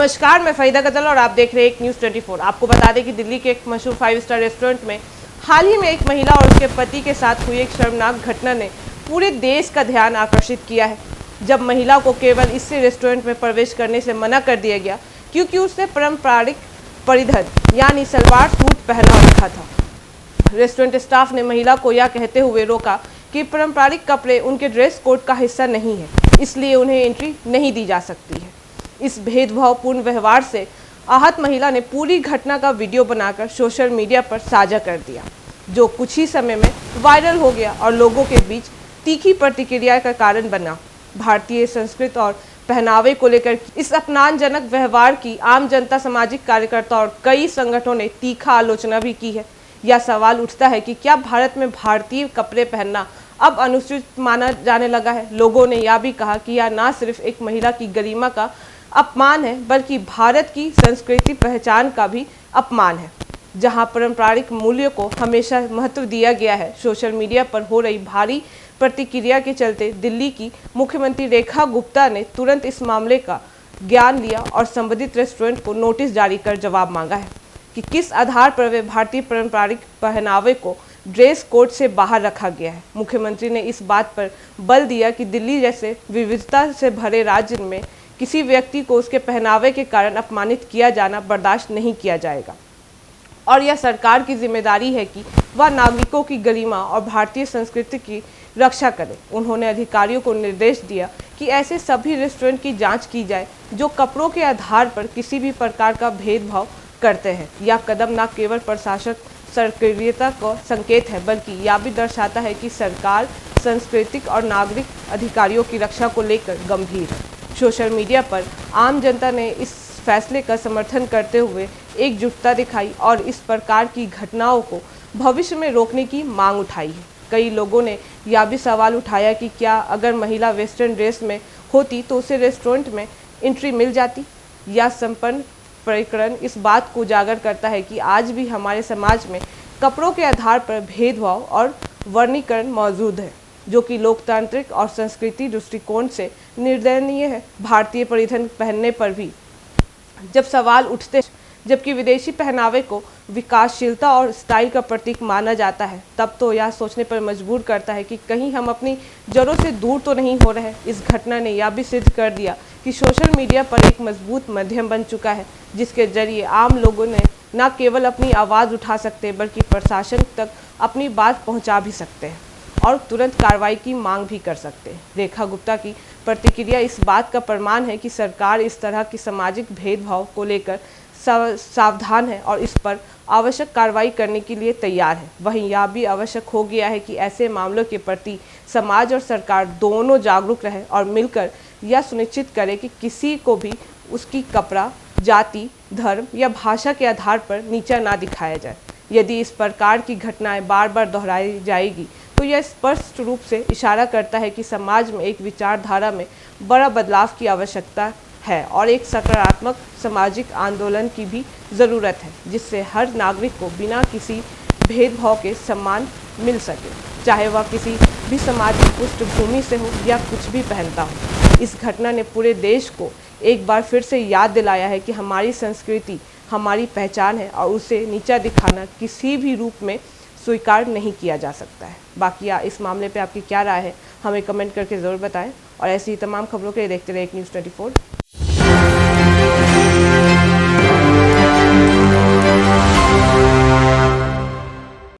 नमस्कार, मैं फरीदा गजल और आप देख रहे हैं एक न्यूज़ 24। आपको बता दें कि दिल्ली के एक मशहूर 5 स्टार रेस्टोरेंट में हाल ही में एक महिला और उसके पति के साथ हुई एक शर्मनाक घटना ने पूरे देश का ध्यान आकर्षित किया है। जब महिला को केवल इससे रेस्टोरेंट में प्रवेश करने से मना कर दिया गया क्योंकि उसने पारंपरिक परिधान यानी सलवार सूट पहना रखा था। रेस्टोरेंट स्टाफ ने महिला को यह कहते हुए रोका कि पारंपरिक कपड़े उनके ड्रेस कोड का हिस्सा नहीं है, इसलिए उन्हें एंट्री नहीं दी जा सकती है। इस भेदभावपूर्ण व्यवहार से आहत महिला ने पूरी घटना का वीडियो बनाकर सोशल मीडिया पर साझा कर दिया, जो कुछ ही समय में वायरल हो गया और लोगों के बीच तीखी प्रतिक्रिया का कारण बना। भारतीय संस्कृति और पहनावे को लेकर इस अपमानजनक व्यवहार की आम जनता, सामाजिक कार्यकर्ता और कई संगठनों ने तीखा आलोचना भी की है। यह सवाल उठता है कि क्या भारत में भारतीय कपड़े पहनना अब अनुचित माना जाने लगा है। लोगों ने यह भी कहा कि यह न सिर्फ एक महिला की गरिमा का अपमान है, बल्कि भारत की संस्कृति पहचान का भी अपमान है, जहां पारंपरिक मूल्यों को हमेशा महत्व दिया गया है। सोशल मीडिया पर हो रही भारी प्रतिक्रिया के चलते दिल्ली की मुख्यमंत्री रेखा गुप्ता ने तुरंत इस मामले का ज्ञान लिया और संबंधित रेस्टोरेंट को नोटिस जारी कर जवाब मांगा है कि किस आधार पर वे भारतीय पारंपरिक पहनावे को ड्रेस कोड से बाहर रखा गया है। मुख्यमंत्री ने इस बात पर बल दिया कि दिल्ली जैसे विविधता से भरे राज्य में किसी व्यक्ति को उसके पहनावे के कारण अपमानित किया जाना बर्दाश्त नहीं किया जाएगा और यह सरकार की जिम्मेदारी है कि वह नागरिकों की गरिमा और भारतीय संस्कृति की रक्षा करे। उन्होंने अधिकारियों को निर्देश दिया कि ऐसे सभी रेस्टोरेंट की जांच की जाए जो कपड़ों के आधार पर किसी भी प्रकार का भेदभाव करते हैं। यह कदम न केवल प्रशासक सक्रियता का संकेत है, बल्कि यह भी दर्शाता है कि सरकार सांस्कृतिक और नागरिक अधिकारियों की रक्षा को लेकर गंभीर है। सोशल मीडिया पर आम जनता ने इस फैसले का समर्थन करते हुए एकजुटता दिखाई और इस प्रकार की घटनाओं को भविष्य में रोकने की मांग उठाई है। कई लोगों ने यह भी सवाल उठाया कि क्या अगर महिला वेस्टर्न ड्रेस में होती तो उसे रेस्टोरेंट में एंट्री मिल जाती। यह संपन्न प्रकरण इस बात को उजागर करता है कि आज भी हमारे समाज में कपड़ों के आधार पर भेदभाव और वर्गीकरण मौजूद है, जो कि लोकतांत्रिक और संस्कृति दृष्टिकोण से निर्दयनीय है। भारतीय परिधान पहनने पर भी जब सवाल उठते, जबकि विदेशी पहनावे को विकासशीलता और स्टाइल का प्रतीक माना जाता है, तब तो यह सोचने पर मजबूर करता है कि कहीं हम अपनी जड़ों से दूर तो नहीं हो रहे। इस घटना ने यह भी सिद्ध कर दिया कि सोशल मीडिया पर एक मजबूत माध्यम बन चुका है, जिसके जरिए आम लोगों ने न केवल अपनी आवाज़ उठा सकते बल्कि प्रशासन तक अपनी बात पहुंचा भी सकते हैं और तुरंत कार्रवाई की मांग भी कर सकते हैं। रेखा गुप्ता की प्रतिक्रिया इस बात का प्रमाण है कि सरकार इस तरह की सामाजिक भेदभाव को लेकर सावधान है और इस पर आवश्यक कार्रवाई करने के लिए तैयार है। वहीं यह भी आवश्यक हो गया है कि ऐसे मामलों के प्रति समाज और सरकार दोनों जागरूक रहे और मिलकर यह सुनिश्चित करे कि किसी को भी उसकी कपड़ा, जाति, धर्म या भाषा के आधार पर नीचा ना दिखाया जाए। यदि इस प्रकार की घटनाएं बार बार दोहराई जाएगी तो यह स्पष्ट रूप से इशारा करता है कि समाज में एक विचारधारा में बड़ा बदलाव की आवश्यकता है और एक सकारात्मक सामाजिक आंदोलन की भी ज़रूरत है, जिससे हर नागरिक को बिना किसी भेदभाव के सम्मान मिल सके, चाहे वह किसी भी सामाजिक पृष्ठभूमि से हो या कुछ भी पहनता हो। इस घटना ने पूरे देश को एक बार फिर से याद दिलाया है कि हमारी संस्कृति हमारी पहचान है और उसे नीचा दिखाना किसी भी रूप में स्वीकार नहीं किया जा सकता है। बाकी इस मामले पे आपकी क्या राय है, हमें कमेंट करके ज़रूर बताएं और ऐसी ही तमाम खबरों के लिए देखते रहे एक न्यूज़ 24।